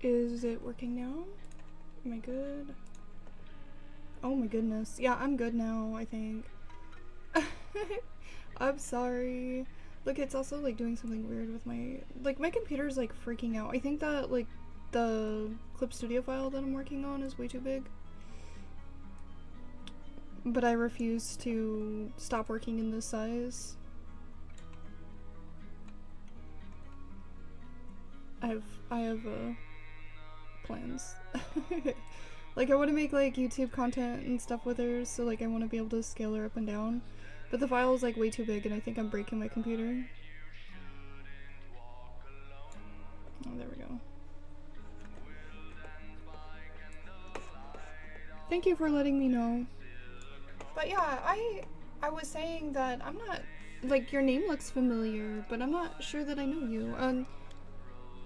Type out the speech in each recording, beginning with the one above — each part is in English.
Is it working now? Am I good? Oh my goodness. Yeah, I'm good now, I think. I'm sorry. Look, it's also like doing something weird with my computer's like freaking out. I think that like the clipstudio file that I'm working on is way too big. But I refuse to stop working in this size. I have plans. Like I want to make like YouTube content and stuff with her, so like I want to be able to scale her up and down. But the file is like way too big and I think I'm breaking my computer. Oh, there we go. Thank you for letting me know. But yeah, I was saying that I'm not, like, your name looks familiar, but I'm not sure that I know you.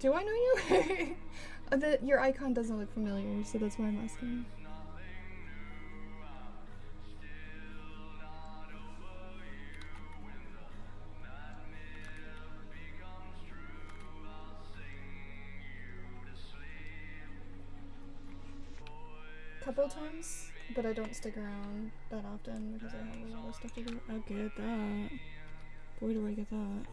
Do I know you? Your icon doesn't look familiar, so that's why I'm asking. Couple times, but I don't stick around that often because I have a lot of stuff to do. I get that. Boy, do I get that.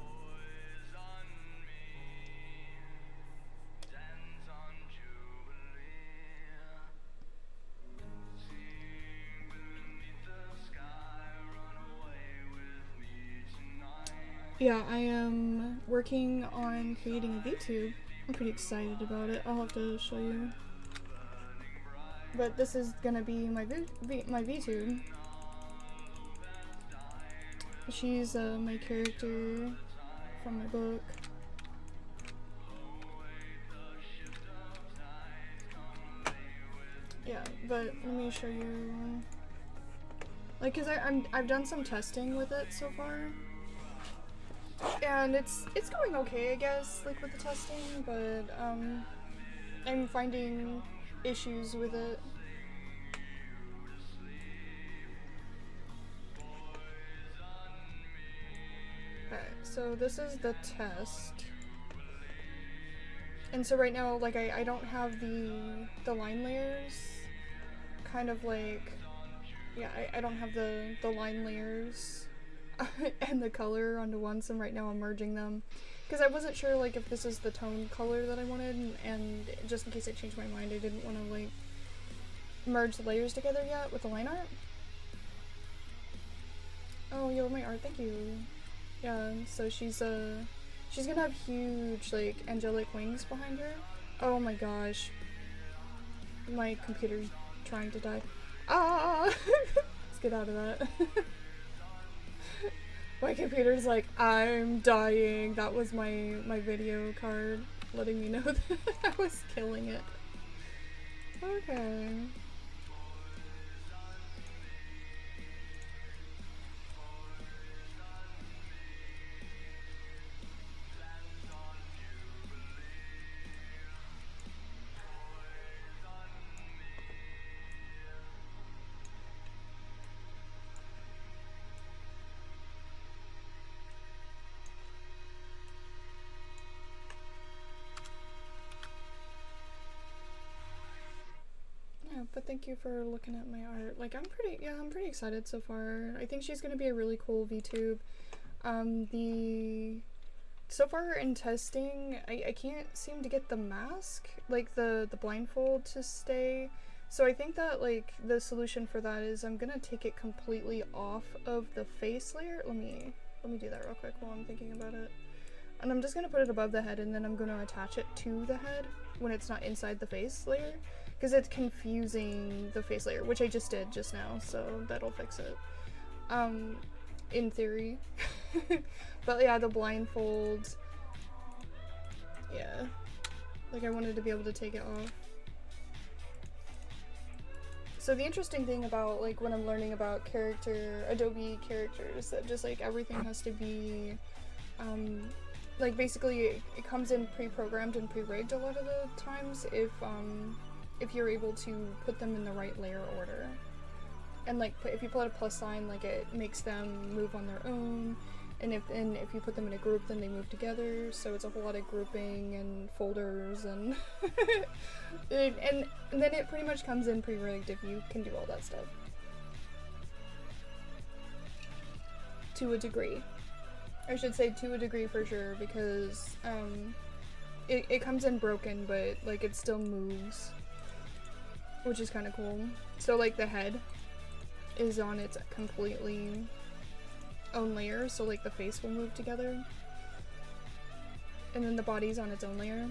Yeah, I am working on creating a VTube. I'm pretty excited about it. I'll have to show you. But this is gonna be my VTube. She's my character from my book. Yeah, but let me show you. Like, cause I've done some testing with it so far, and it's going okay, I guess. Like with the testing, but I'm finding issues with it. Okay, so this is the test. And so right now, like, I don't have the line layers, kind of like, yeah, I don't have the line layers and the color onto one, so right now I'm merging them. Because I wasn't sure, like, if this is the tone color that I wanted, and just in case I changed my mind, I didn't want to, like, merge the layers together yet with the line art. Oh, you love my art, thank you. Yeah, so she's gonna have huge, like, angelic wings behind her. Oh my gosh. My computer's trying to die. Ah! Let's get out of that. My computer's like, I'm dying. That was my video card letting me know that I was killing it. Okay. But thank you for looking at my art. Like, I'm pretty excited so far. I think she's gonna be a really cool VTube. So far in testing, I can't seem to get the mask, like the blindfold to stay. So I think that, like, the solution for that is I'm gonna take it completely off of the face layer. Let me do that real quick while I'm thinking about it. And I'm just gonna put it above the head, and then I'm gonna attach it to the head when it's not inside the face layer. Because it's confusing the face layer, which I just did just now, so that'll fix it. In theory. But yeah, the blindfold, yeah. Like, I wanted to be able to take it off. So the interesting thing about, like, when I'm learning about Adobe characters, that just, like, everything has to be, like, basically it comes in pre-programmed and pre-rigged a lot of the times if you're able to put them in the right layer order. And, like, if you put a plus sign, like, it makes them move on their own. And if you put them in a group, then they move together, so it's a whole lot of grouping and folders and and then it pretty much comes in pre-rigged if you can do all that stuff. To a degree. I should say to a degree for sure, because it comes in broken, but like it still moves, which is kind of cool. So like the head is on its completely own layer, so like the face will move together, and then the body's on its own layer.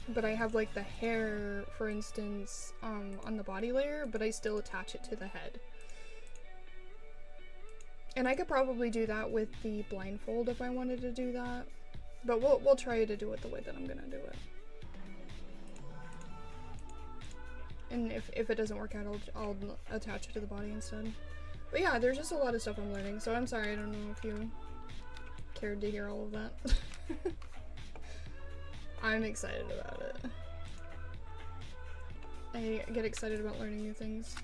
But I have like the hair, for instance, on the body layer, but I still attach it to the head. And I could probably do that with the blindfold if I wanted to do that, but we'll try to do it the way that I'm gonna do it. And if it doesn't work out, I'll attach it to the body instead. But yeah, there's just a lot of stuff I'm learning, so I'm sorry, I don't know if you cared to hear all of that. I'm excited about it. I get excited about learning new things.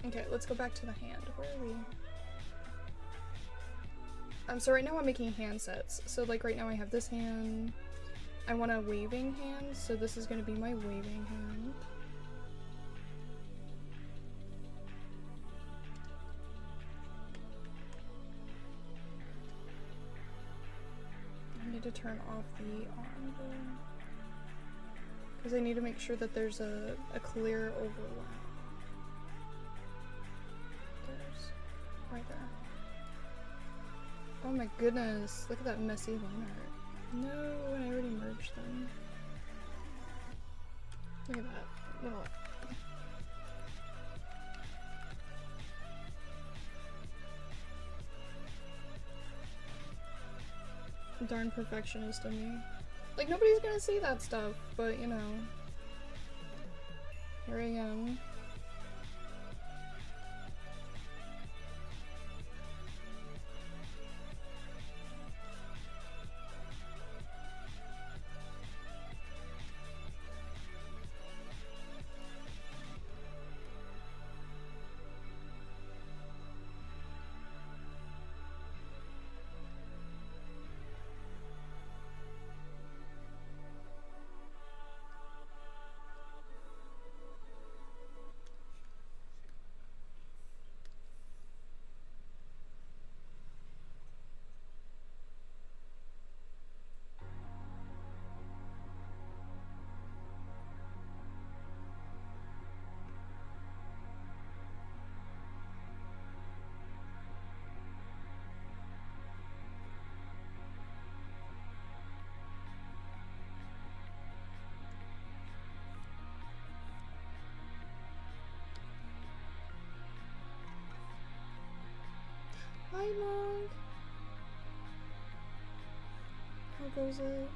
Okay, let's go back to the hand. Where are we? So right now I'm making hand sets. So like right now I have this hand. I want a waving hand, so this is going to be my waving hand. I need to turn off the arm because I need to make sure that there's a clear overlap. There's right there. Oh my goodness, look at that messy line art. No, I already merged them. Look at that. Oh. Darn perfectionist of me. Like, nobody's gonna see that stuff, but you know. Here I am. Hi, Honk. How goes it?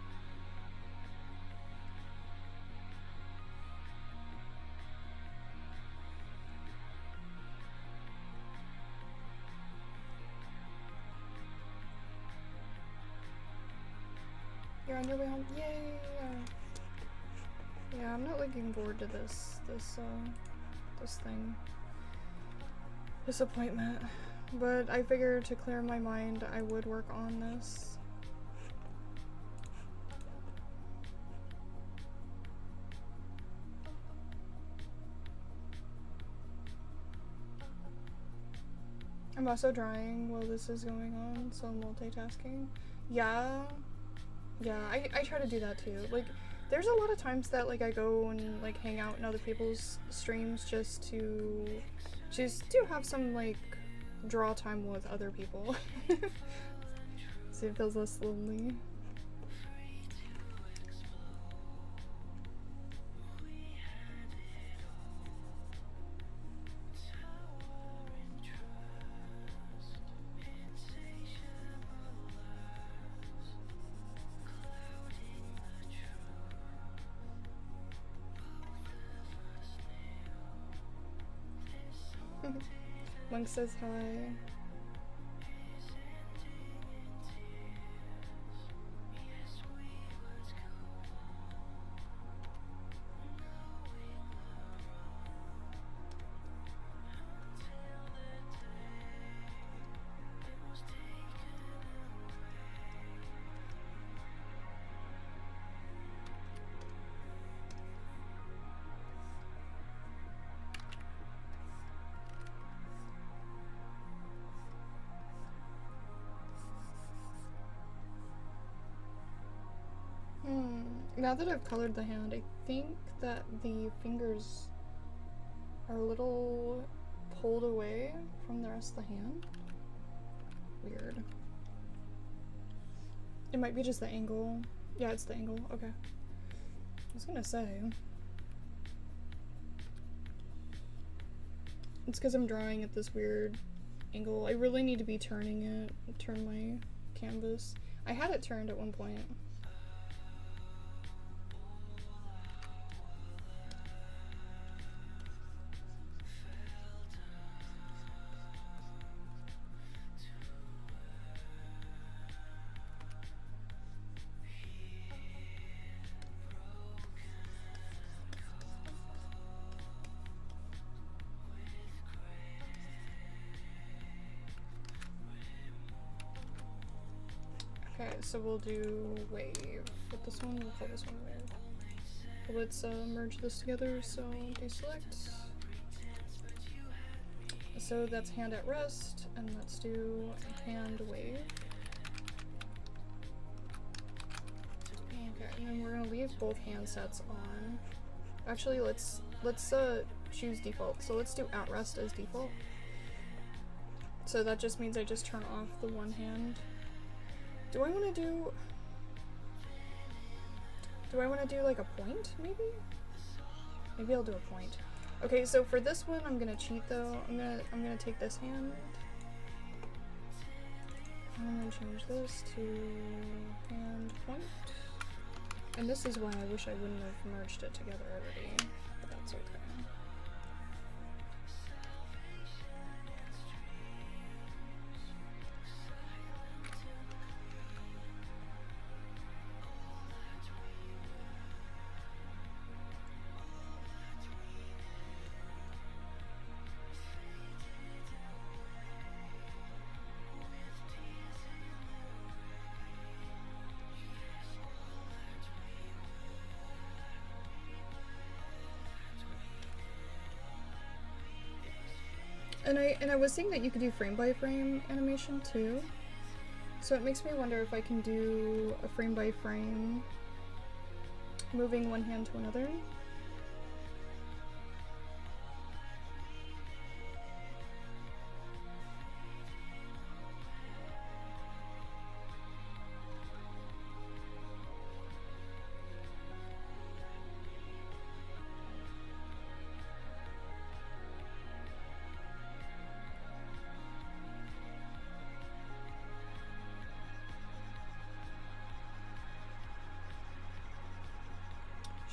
You're on your way home? Yay! Yeah, I'm not looking forward to this thing. This appointment. But I figured to clear my mind, I would work on this. I'm also drawing while this is going on, so I'm multitasking. Yeah, I try to do that too. Like, there's a lot of times that like I go and like hang out in other people's streams just to have some like draw time with other people. So it feels less lonely. Monk says hi. Now that I've colored the hand, I think that the fingers are a little pulled away from the rest of the hand. Weird. It might be just the angle. Yeah, it's the angle. Okay. I was gonna say. It's because I'm drawing at this weird angle. I really need to be turning it, turn my canvas. I had it turned at one point. Okay, so we'll do wave with this one. We'll call this one wave. Let's merge this together. So deselect. So that's hand at rest, and let's do hand wave. Okay, and then we're gonna leave both hand sets on. Actually, let's choose default. So let's do at rest as default. So that just means I just turn off the one hand. Do I want to do like a point, maybe? Maybe I'll do a point. Okay, so for this one, I'm gonna cheat though. I'm gonna take this hand. I'm gonna change this to hand point. And this is why I wish I wouldn't have merged it together already, but that's okay. And I was seeing that you could do frame by frame animation too. So it makes me wonder if I can do a frame by frame moving one hand to another.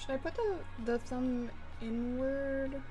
Should I put the thumb inward?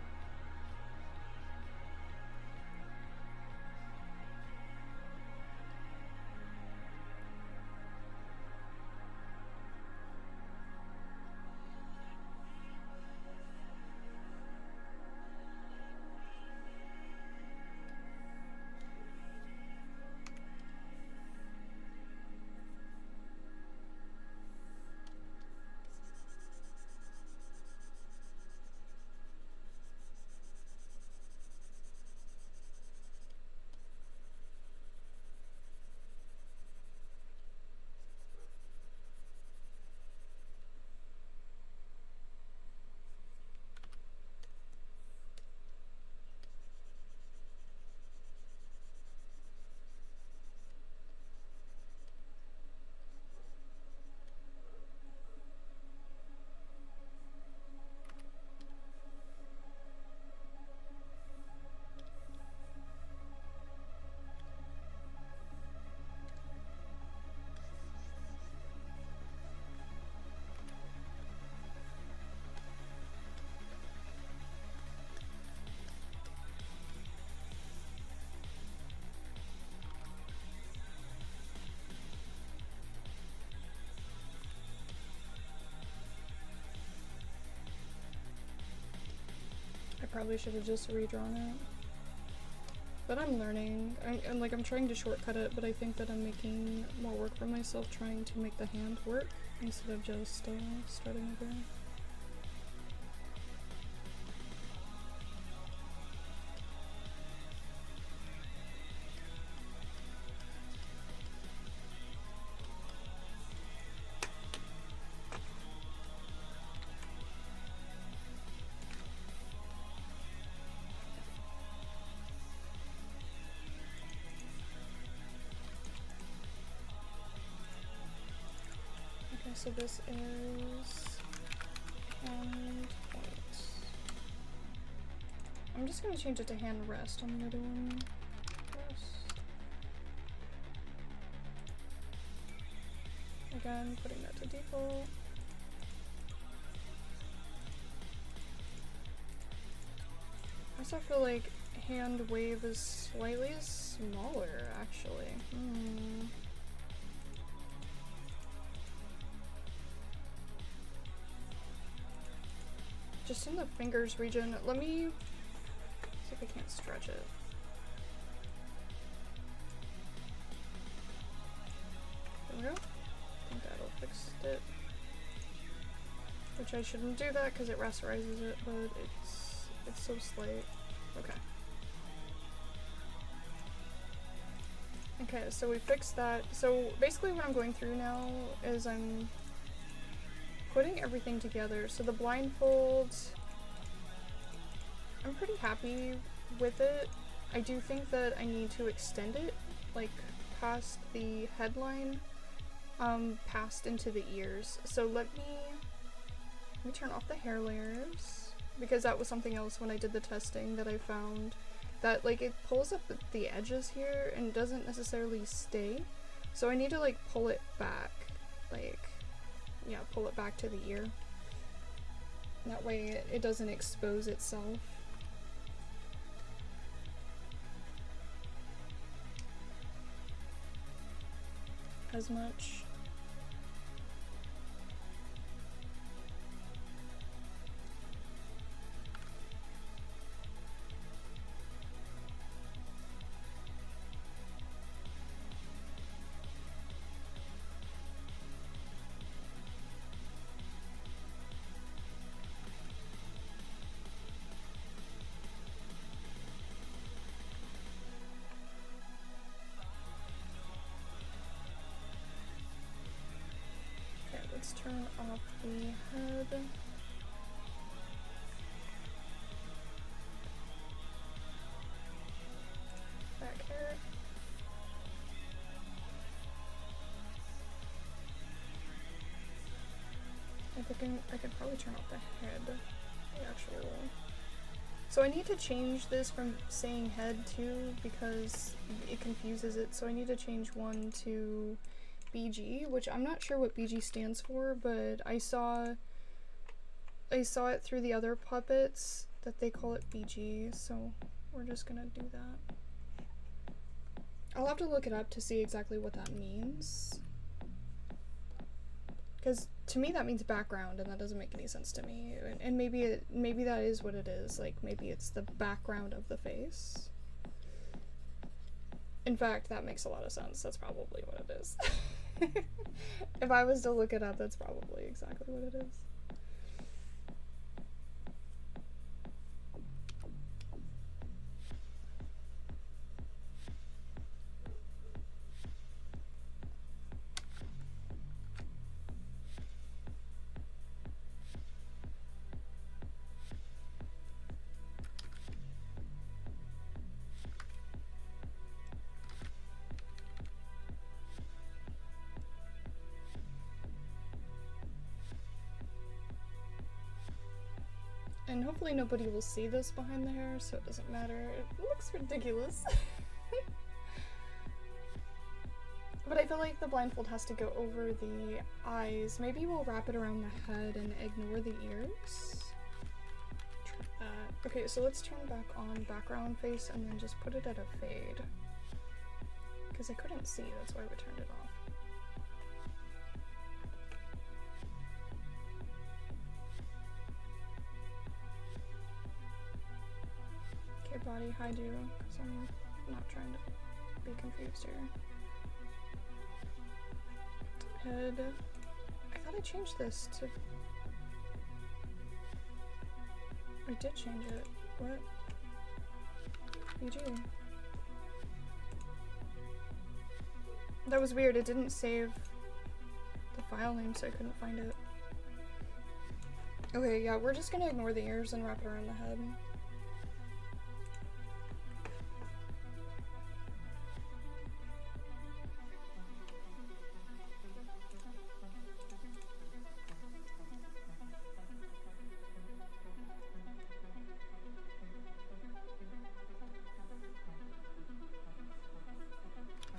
I probably should have just redrawn it. But I'm learning. I'm trying to shortcut it, but I think that I'm making more work for myself trying to make the hand work instead of just starting over. Okay, so this is hand point. I'm just gonna change it to hand rest on the other one. Rest. Again, putting that to default. I also feel like hand wave is slightly smaller, actually. Just in the fingers region. Let me see if I can't stretch it. There we go. I think that'll fix it. Which I shouldn't do that because it rasterizes it, but it's so slight. Okay. Okay, so we fixed that. So basically what I'm going through now is I'm putting everything together. So the blindfold, I'm pretty happy with it. I do think that I need to extend it, like past the headline, past into the ears. So let me turn off the hair layers, because that was something else when I did the testing that I found, that like it pulls up the edges here and doesn't necessarily stay. So I need to like pull it back, like, yeah, pull it back to the ear. That way it doesn't expose itself. As much. Let's turn off the head. Back hair. I could probably turn off the head. The actual. So I need to change this from saying head to, because it confuses it. So I need to change one to BG, which I'm not sure what BG stands for, but I saw it through the other puppets that they call it BG, so we're just gonna do that. I'll have to look it up to see exactly what that means, because to me that means background, and that doesn't make any sense to me. And maybe that is what it is. Like maybe it's the background of the face. In fact, that makes a lot of sense. That's probably what it is. If I was to look it up, that's probably exactly what it is. And hopefully nobody will see this behind the hair, so it doesn't matter. It looks ridiculous. But I feel like the blindfold has to go over the eyes. Maybe we'll wrap it around the head and ignore the ears. Try that. Okay, so let's turn back on background face and then just put it at a fade. Because I couldn't see, that's why we turned it off. Okay, body, hide you, because I'm not trying to be confused here. Head. I thought I changed this to... I did change it. What? BG. That was weird, it didn't save the file name, so I couldn't find it. Okay, yeah, we're just gonna ignore the ears and wrap it around the head.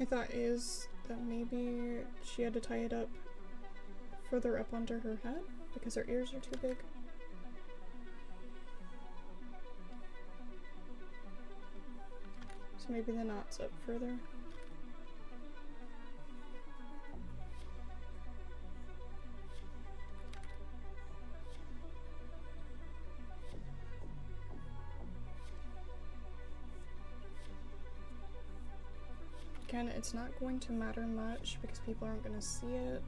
My thought is that maybe she had to tie it up further up onto her head because her ears are too big. So maybe the knot's up further. Again, it's not going to matter much because people aren't going to see it.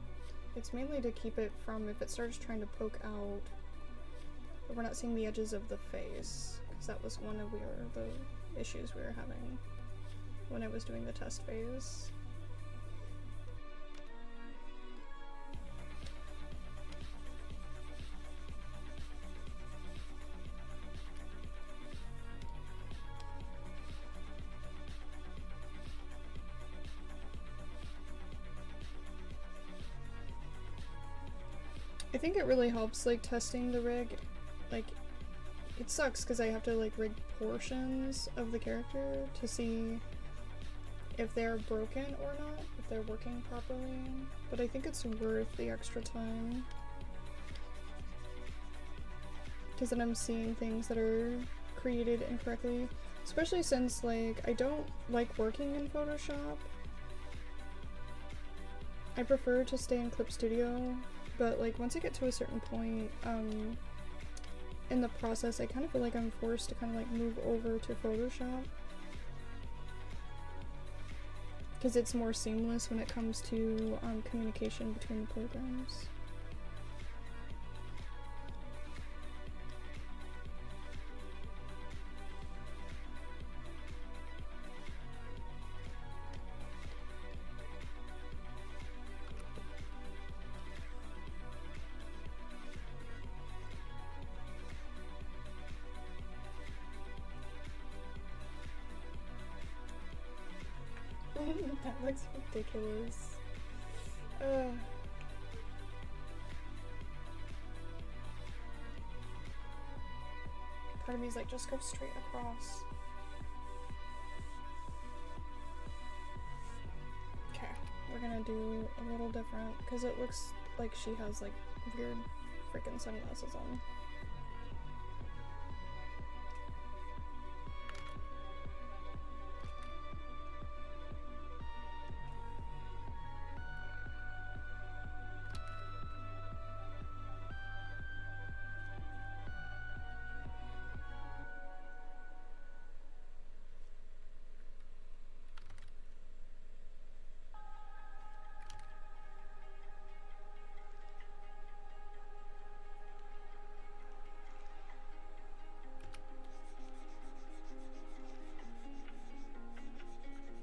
It's mainly to keep it from, if it starts trying to poke out, but we're not seeing the edges of the face, because that was one of the issues we were having when I was doing the test phase. I think it really helps, like, testing the rig. Like, it sucks because I have to, like, rig portions of the character to see if they're broken or not, if they're working properly. But I think it's worth the extra time. Because then I'm seeing things that are created incorrectly. Especially since, like, I don't like working in Photoshop. I prefer to stay in clipstudio. But, like, once I get to a certain point in the process, I kind of feel like I'm forced to kind of, like, move over to Photoshop. Because it's more seamless when it comes to communication between the programs. That looks ridiculous. Part of me is like, just go straight across. Okay, we're gonna do a little different because it looks like she has like weird freaking sunglasses on.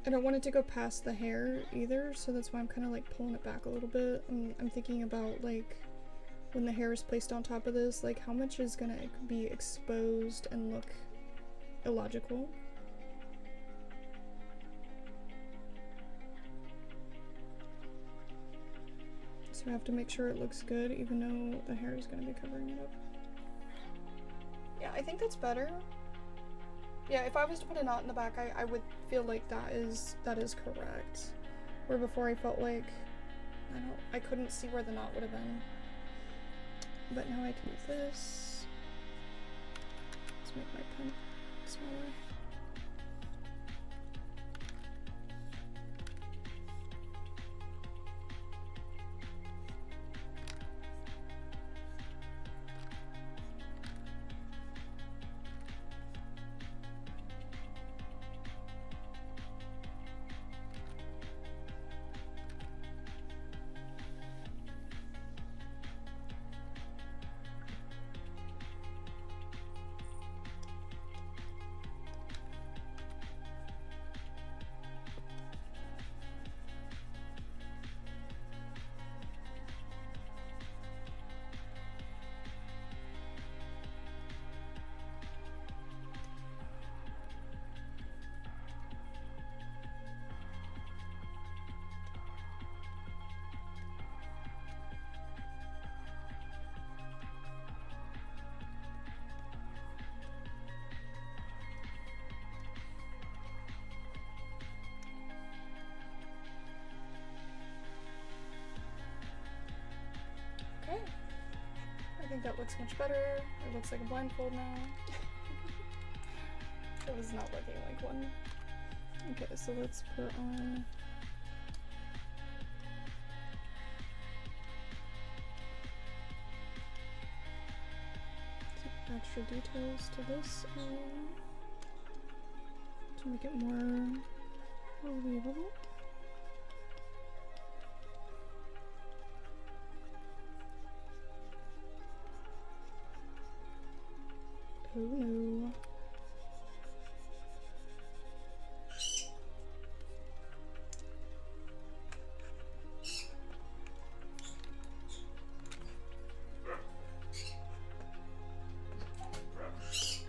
I don't want it to go past the hair either, so that's why I'm kind of like pulling it back a little bit. I'm thinking about like when the hair is placed on top of this, like how much is gonna be exposed and look illogical. So I have to make sure it looks good even though the hair is gonna be covering it up. Yeah, I think that's better. Yeah, if I was to put a knot in the back, I would feel like that is correct. Where before I felt like, I couldn't see where the knot would have been. But now I can do this. Let's make my pen smaller. think that looks much better. It looks like a blindfold now. It was not looking like one. Okay, so let's put on some extra details to this to make it more believable. Oh no.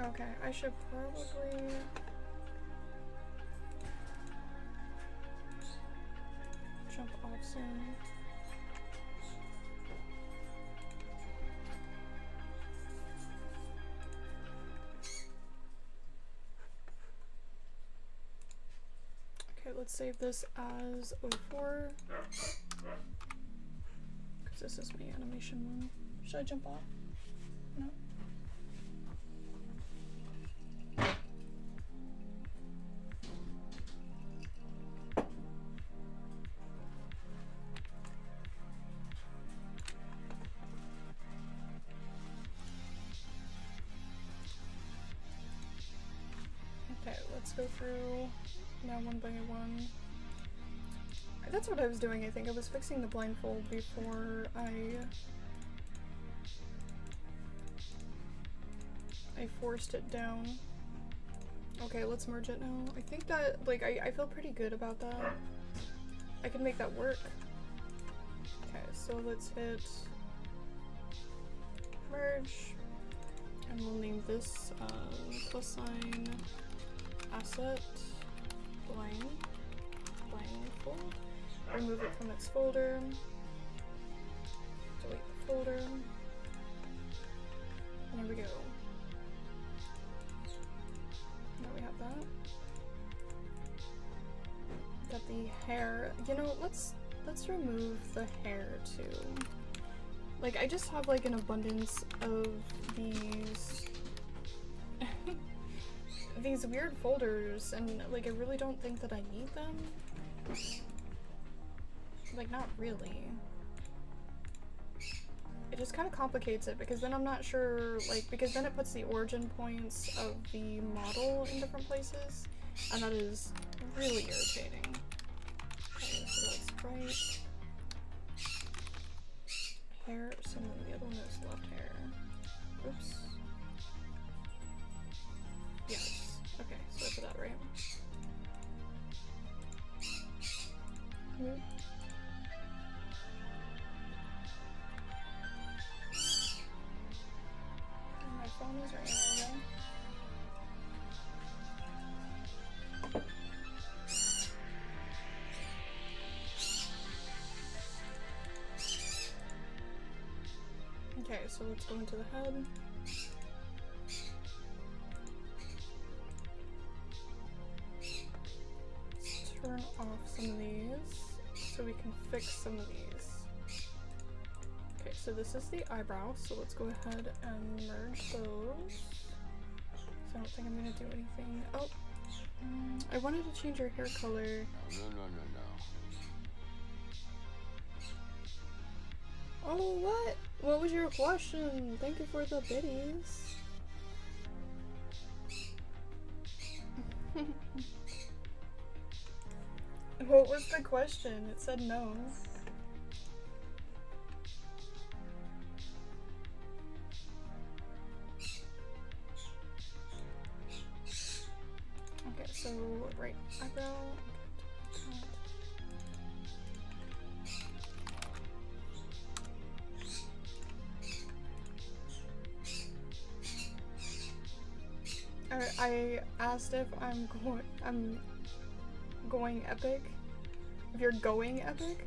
Okay, I should probably jump off soon. Okay, let's save this as 04 because this is my animation one. Should I jump off? No. Okay, let's go through now one by one. That's what I was doing, I think. I was fixing the blindfold before I forced it down. Okay, let's merge it now. I think that, like, I feel pretty good about that. I can make that work. Okay, so let's hit merge, and we'll name this plus sign asset blindfold. Remove it from its folder. Delete the folder. And there we go. Now we have that. Got the hair. You know, let's remove the hair too. Like, I just have like an abundance of these these weird folders, and like I really don't think that I need them. Like, not really. It just kind of complicates it because then I'm not sure, like, because then it puts the origin points of the model in different places, and that is really irritating. Okay, so that's right. Hair, so then the other one is left hair. Oops. Yes. Okay, so I put that right. My phone is right now. Okay, so let's go into the head. Let's turn off some of these so we can fix some of these. Okay, so this is the eyebrow, so let's go ahead and merge those. So I don't think I'm gonna do anything. Oh, I wanted to change your hair color. No. Oh, what? What was your question? Thank you for the biddies. What was the question? It said no. Okay, so right eyebrow. I asked if I'm going epic. If you're going epic?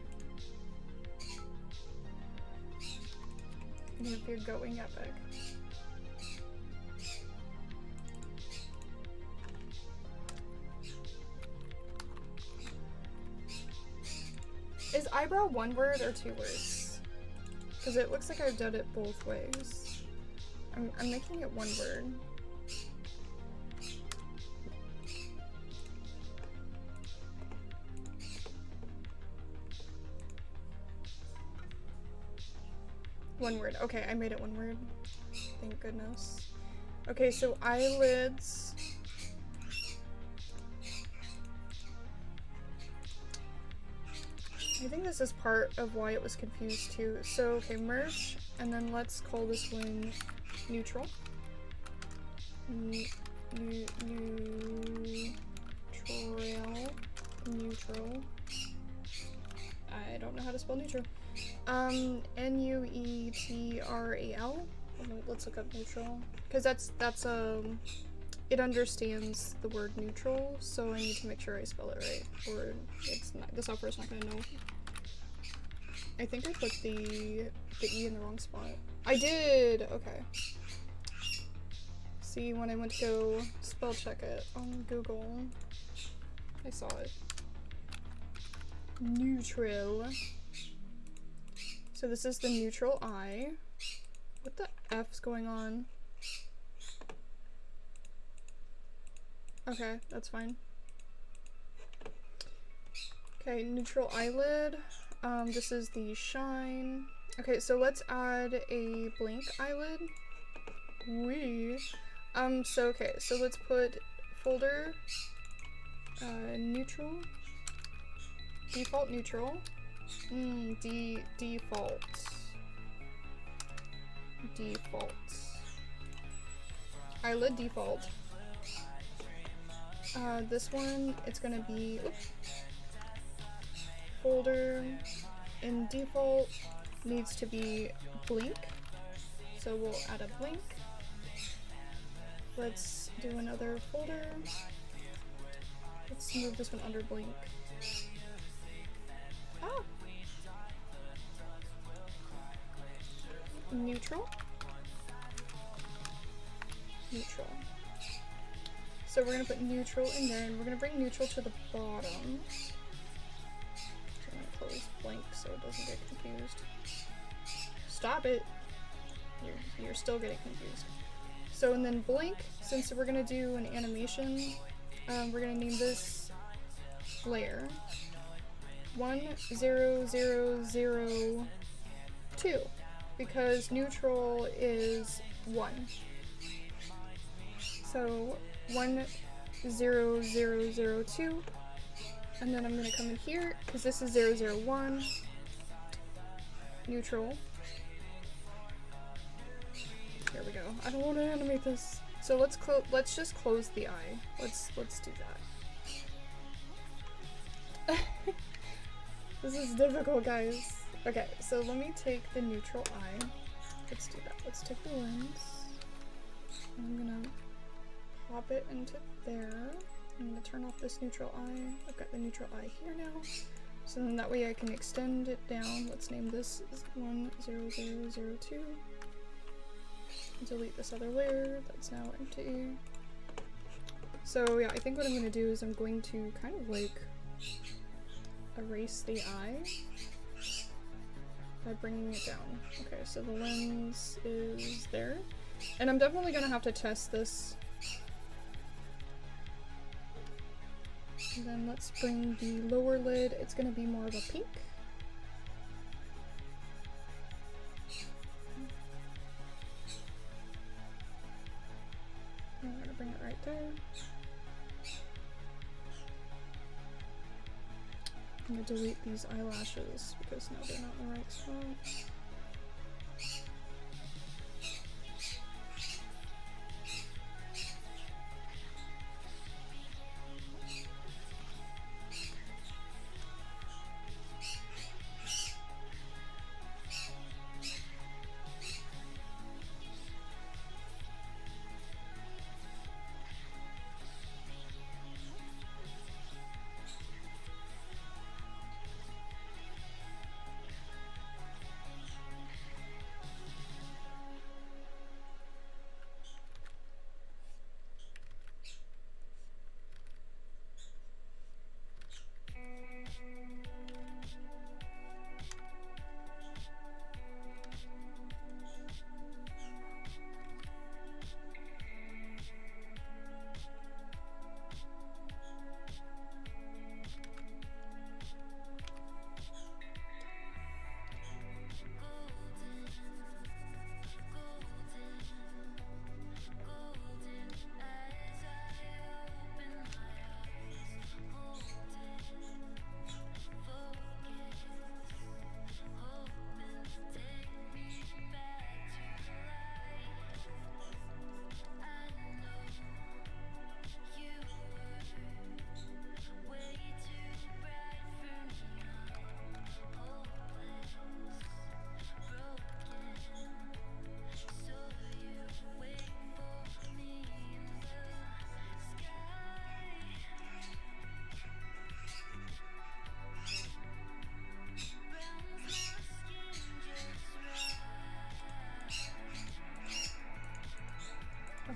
If you're going epic. Is eyebrow one word or two words? Because it looks like I've done it both ways. I'm making it one word. One word. Okay, I made it one word. Thank goodness. Okay, so eyelids. I think this is part of why it was confused too. So, okay, merge, and then let's call this one neutral. Neutral. I don't know how to spell neutral. N-U-E-T-R-A-L. Let's look up neutral. Because that's it understands the word neutral, so I need to make sure I spell it right, or it's not, the software's not gonna know. I think I put the E in the wrong spot. I did! Okay. See, when I went to go spell check it on Google, I saw it. Neutral. So this is the neutral eye. What the F's going on? Okay, that's fine. Okay, neutral eyelid. This is the shine. Okay, so let's add a blank eyelid. Okay, so let's put folder, neutral, default neutral, default, eyelid default. This one, it's gonna be, oops, folder, in default, needs to be blink, so we'll add a blink. Let's do another folder. Let's move this one under blink. Ah! Neutral. Neutral. So we're gonna put neutral in there, and we're gonna bring neutral to the bottom. So I'm gonna close blank so it doesn't get confused. Stop it! You're still getting confused. So, and then blank, since we're gonna do an animation, we're gonna name this layer 10002 because neutral is 1. So 10002, and then I'm gonna come in here because this is 001 neutral. There we go. I don't want to animate this. So let's just close the eye. Let's do that. This is difficult, guys. Okay, so let me take the neutral eye. Let's do that. Let's take the lens. I'm gonna pop it into there. I'm gonna turn off this neutral eye. I've got the neutral eye here now. So then that way I can extend it down. Let's name this 10002. Delete this other layer that's now empty. So yeah, I think what I'm going to do is I'm going to kind of like erase the eye by bringing it down. Okay, so the lens is there. And I'm definitely going to have to test this. And then let's bring the lower lid. It's going to be more of a pink. I'm going to bring it right there. I'm going to delete these eyelashes because now they're not in the right spot.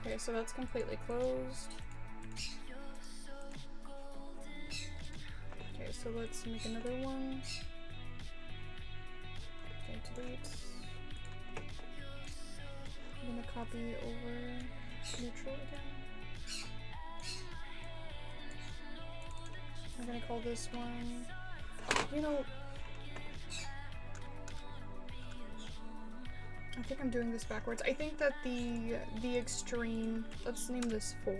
Okay, so that's completely closed. Okay, so let's make another one. Okay, delete. I'm gonna copy over neutral again. I'm gonna call this one, you know, I think I'm doing this backwards. I think that the extreme, let's name this 4.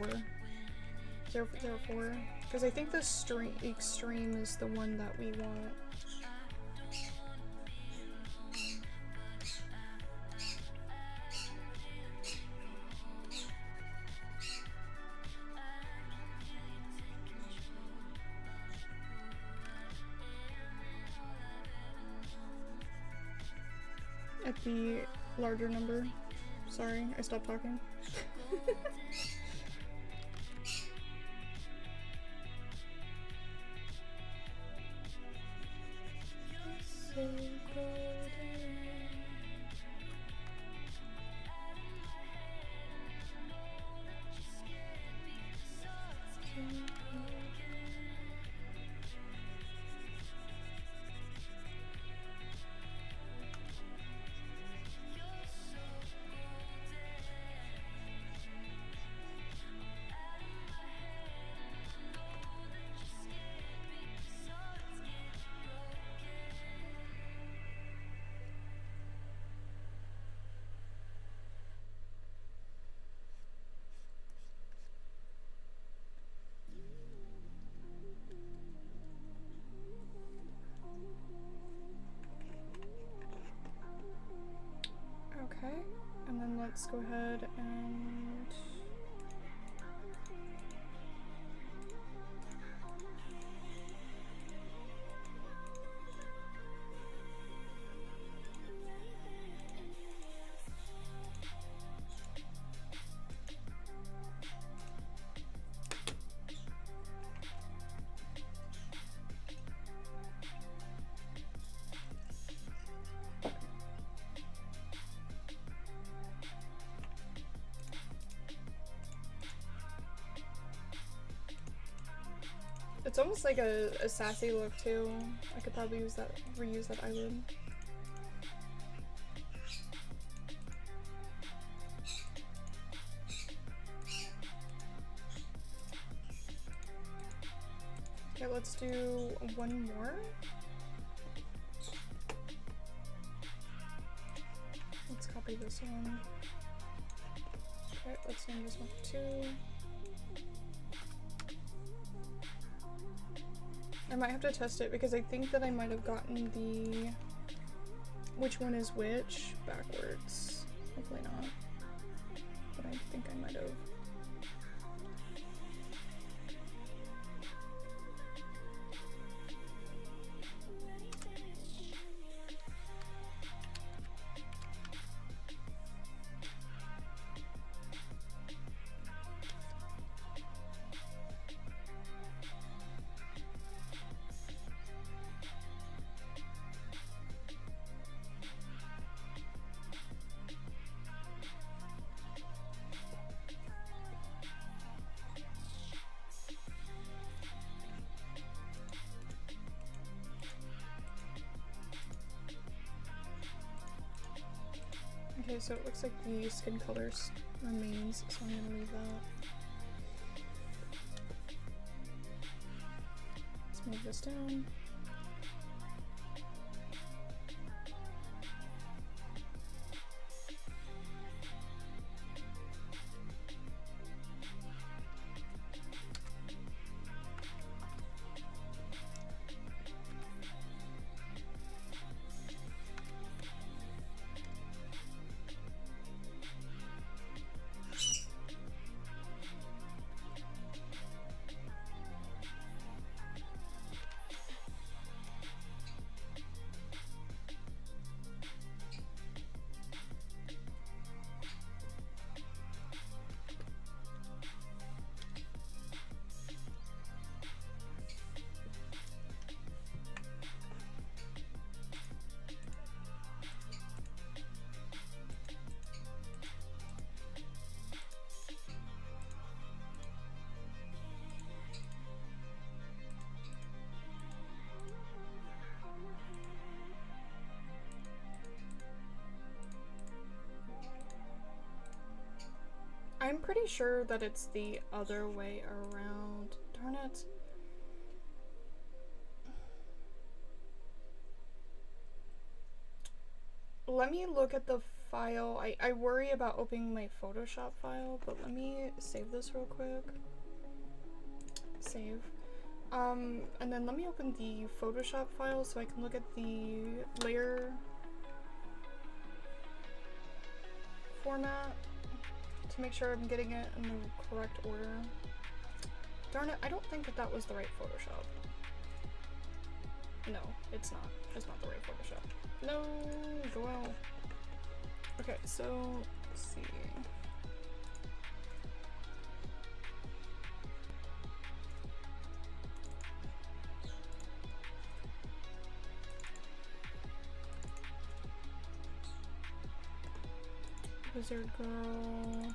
004. Because I think the extreme is the one that we want. At the larger number. Sorry, I stopped talking. So okay, and then let's go ahead and it's almost like a sassy look too. I could probably reuse that eyelid. Okay, let's do one more. Let's copy this one. Okay, let's name this one 2. I might have to test it because I think that I might have gotten the which one is which backwards. Hopefully not. But I think I might have. Okay, so it looks like the skin color remains, so I'm gonna leave that. Let's move this down. I'm pretty sure that it's the other way around. Darn it. Let me look at the file. I worry about opening my Photoshop file, but let me save this real quick. Save. And then let me open the Photoshop file so I can look at the layer format to make sure I'm getting it in the correct order. Darn it, I don't think that that was the right Photoshop. No, it's not. It's not the right Photoshop. No, go out. Okay, so let's see. Wizard Girl.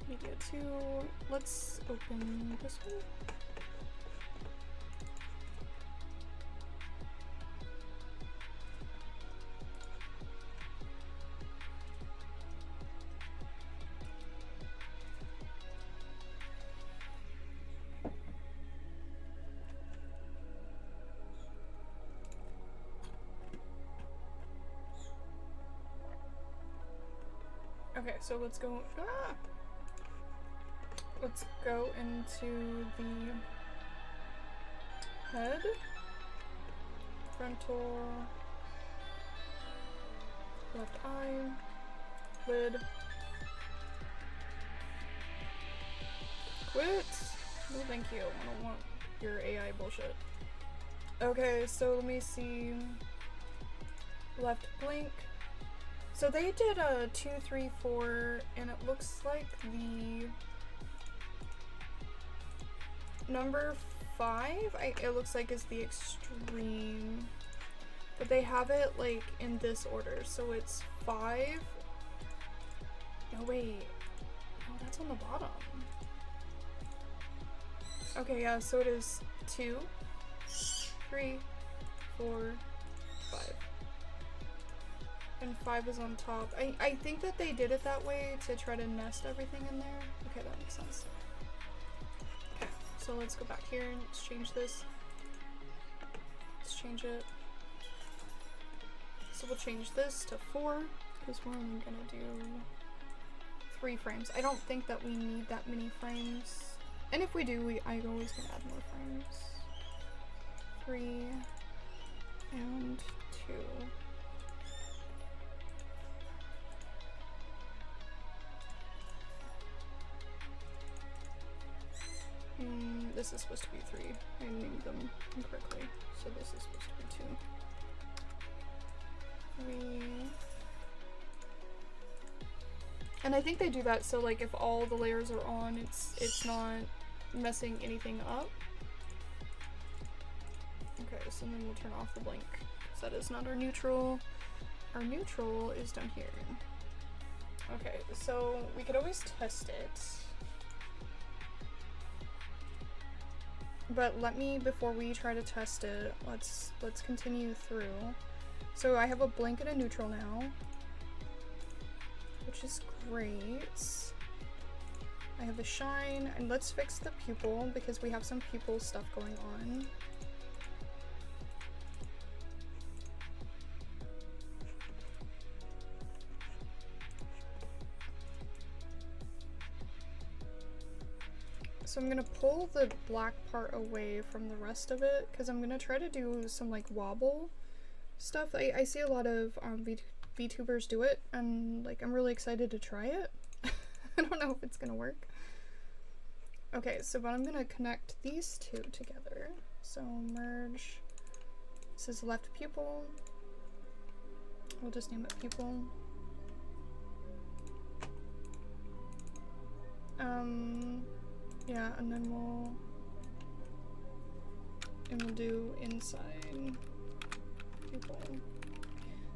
Media 2. Let's open this one. Okay, so let's go. Let's go into the head, frontal, left eye, lid. Quit! No, thank you. I don't want your AI bullshit. Okay, so let me see. Left blink. So they did a 2, 3, 4, and it looks like the number 5, it looks like is the extreme, but they have it like in this order. So it's 5. No, wait. No, that's on the bottom. Okay, yeah, so it is 2, 3, 4, 5. And 5 is on top. I think that they did it that way to try to nest everything in there. Okay, that makes sense. Okay, so let's go back here and let's change this. Let's change it. So we'll change this to 4 because we're only gonna do 3 frames. I don't think that we need that many frames. And if we do, I always can add more frames. 3 and 2. This is supposed to be 3. I named them incorrectly, so this is supposed to be 2. 3. And I think they do that so like if all the layers are on, it's not messing anything up. Okay, so then we'll turn off the blink, because that is not our neutral. Our neutral is down here. Okay, so we could always test it. But let me, before we try to test it, let's continue through. So I have a blink and a neutral now, which is great. I have a shine, and let's fix the pupil because we have some pupil stuff going on. So I'm gonna pull the black part away from the rest of it because I'm gonna try to do some like wobble stuff. I see a lot of VTubers do it, and like I'm really excited to try it. I don't know if it's gonna work. Okay, so but I'm gonna connect these two together. So merge. This is left pupil. We'll just name it pupil. Yeah, and then we'll do inside pupil.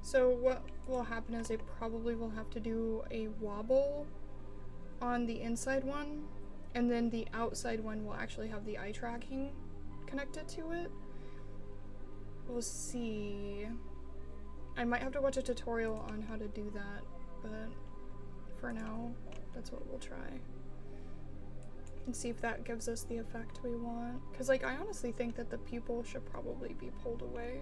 So what will happen is I probably will have to do a wobble on the inside one, and then the outside one will actually have the eye tracking connected to it. We'll see. I might have to watch a tutorial on how to do that, but for now. That's what we'll try. And see if that gives us the effect we want. Because, like, I honestly think that the pupil should probably be pulled away.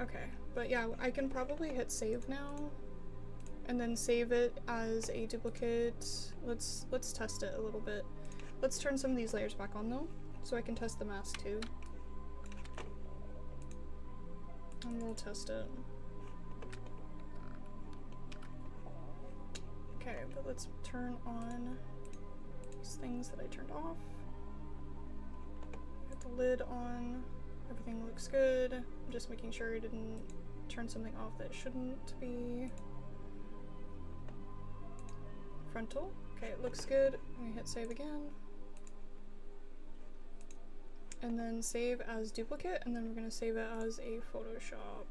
Okay, but yeah, I can probably hit save now. And then save it as a duplicate. Let's test it a little bit. Let's turn some of these layers back on though, so I can test the mask too. And we'll test it. Okay, but let's turn on these things that I turned off. Got the lid on. Everything looks good. I'm just making sure I didn't turn something off that shouldn't be. Frontal. Okay, it looks good. I'm gonna hit save again. And then save as duplicate, and then we're gonna save it as a Photoshop.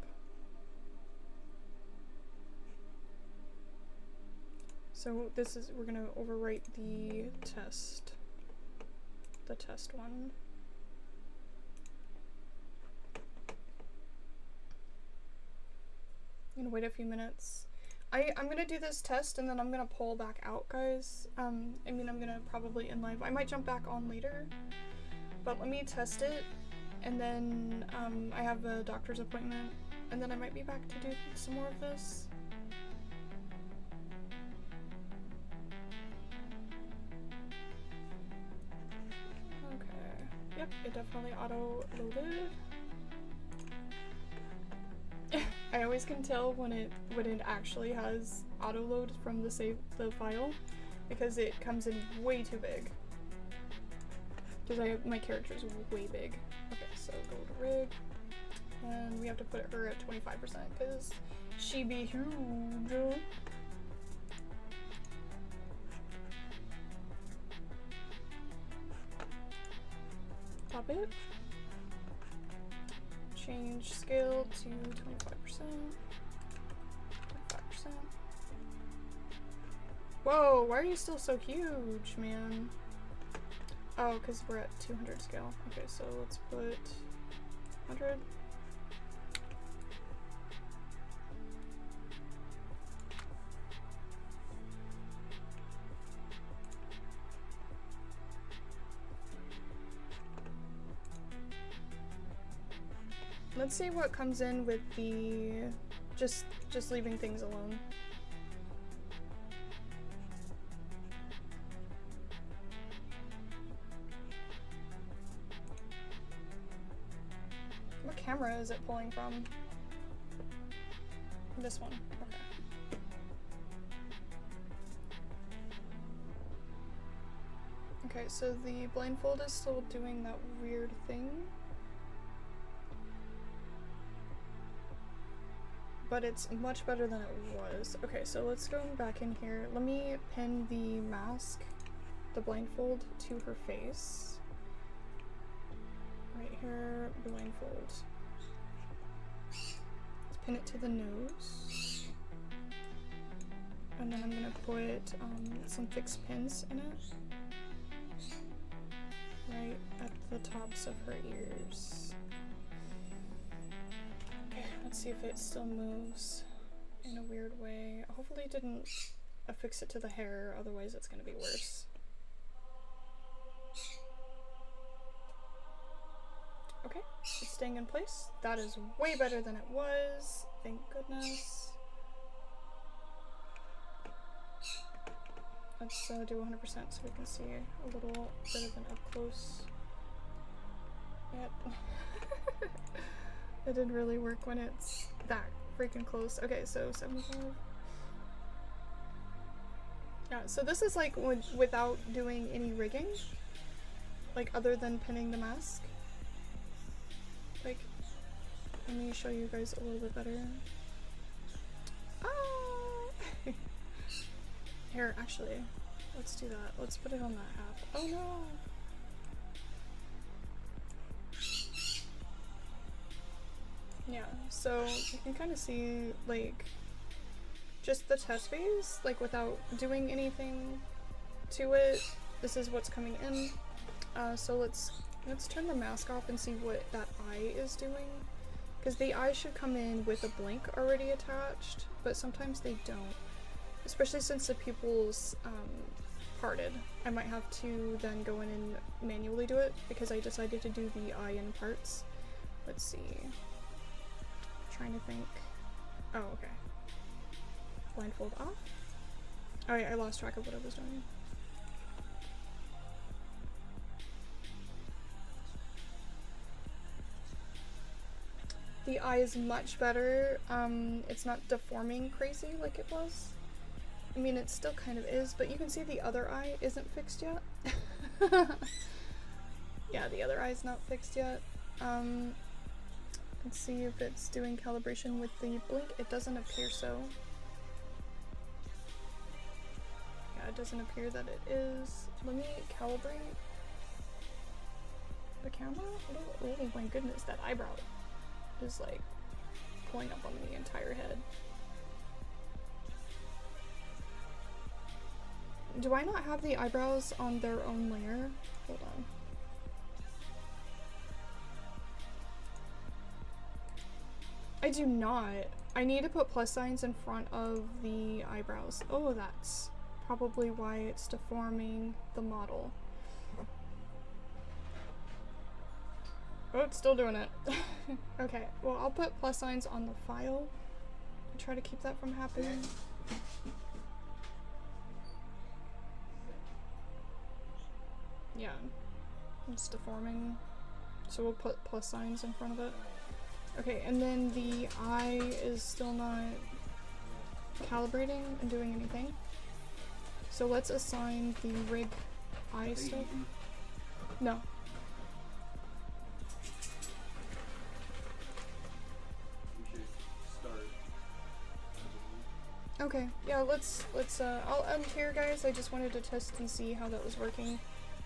So this is, we're gonna overwrite the test one. I'm gonna wait a few minutes. I'm gonna do this test and then I'm gonna pull back out, guys. I mean, I'm gonna probably end live. I might jump back on later, but let me test it, and then I have a doctor's appointment, and then I might be back to do some more of this. Okay. Yep, it definitely auto-loaded. I always can tell when it actually has auto load from the file, because it comes in way too big. Because my character is way big. Okay, so go to rig, and we have to put her at 25% because she be huge. Pop it. Change scale to 25%. 25%. Whoa, why are you still so huge, man? Oh, because we're at 200 scale. Okay, so let's put 100. Let's see what comes in with the just leaving things alone. What camera is it pulling from? This one. Okay. Okay, so the blindfold is still doing that weird thing. But it's much better than it was. Okay, so let's go back in here. Let me pin the mask, the blindfold, to her face. Right here, blindfold. Let's pin it to the nose. And then I'm gonna put some fixed pins in it. Right at the tops of her ears. Okay, let's see if it still moves in a weird way. Hopefully it didn't affix it to the hair, otherwise it's gonna be worse. Okay, it's staying in place. That is way better than it was. Thank goodness. Let's do 100% so we can see a little bit of an up close. Yep. It didn't really work when it's that freaking close. Okay, so 75. Yeah, so this is like without doing any rigging, like other than pinning the mask. Like, let me show you guys a little bit better. Ah! Here, actually, let's do that. Let's put it on that half. Oh no! Yeah, so you can kind of see, like, just the test phase, like, without doing anything to it. This is what's coming in. So let's turn the mask off and see what that eye is doing. Because the eye should come in with a blink already attached, but sometimes they don't. especially since the pupils parted. I might have to then go in and manually do it because I decided to do the eye in parts. Let's see. Trying to think. Oh, okay. Blindfold off. Alright, I lost track of what I was doing. The eye is much better. It's not deforming crazy like it was. I mean, it still kind of is, but you can see the other eye isn't fixed yet. Yeah, the other eye's not fixed yet. Let's see if it's doing calibration with the blink. It doesn't appear so. Yeah, it doesn't appear that it is. Let me calibrate the camera. Oh my goodness, that eyebrow is like pulling up on the entire head. Do I not have the eyebrows on their own layer? Hold on. I do not. I need to put plus signs in front of the eyebrows. Oh, that's probably why it's deforming the model. Oh, it's still doing it. Okay, well, I'll put plus signs on the file and try to keep that from happening. Yeah, it's deforming, so we'll put plus signs in front of it. Okay, and then the eye is still not calibrating and doing anything. So let's assign the rig eye stuff. No. Okay, yeah, I'll end here, guys. I just wanted to test and see how that was working.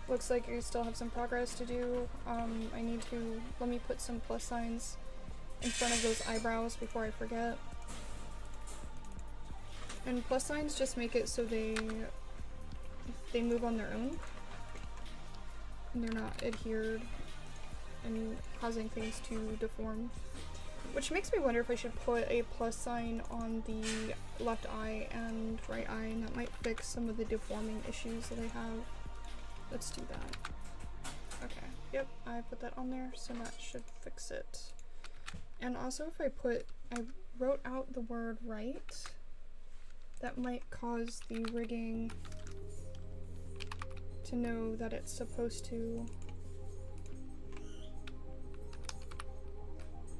Looks like I still have some progress to do. Let me put some plus signs in front of those eyebrows before I forget. And plus signs just make it so they move on their own. And they're not adhered and causing things to deform. Which makes me wonder if I should put a plus sign on the left eye and right eye, and that might fix some of the deforming issues that I have. Let's do that. Okay, yep, I put that on there, so that should fix it. And also if I wrote out the word right, that might cause the rigging to know that it's supposed to.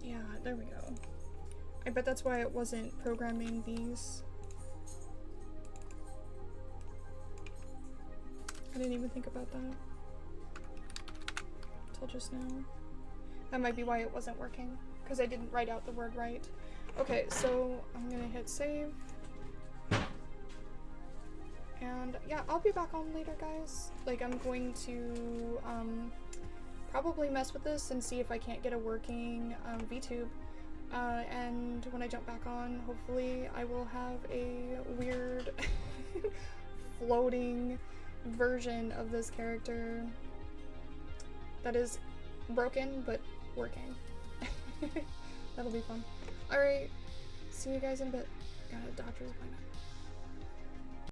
Yeah, there we go. I bet that's why it wasn't programming these. I didn't even think about that until just now. That might be why it wasn't working, because I didn't write out the word right. Okay, so I'm gonna hit save. And yeah, I'll be back on later, guys. Like, I'm going to probably mess with this and see if I can't get a working VTube. And when I jump back on, hopefully I will have a weird floating version of this character that is broken but working. That'll be fun. Alright, see you guys in a bit. Got a doctor's appointment.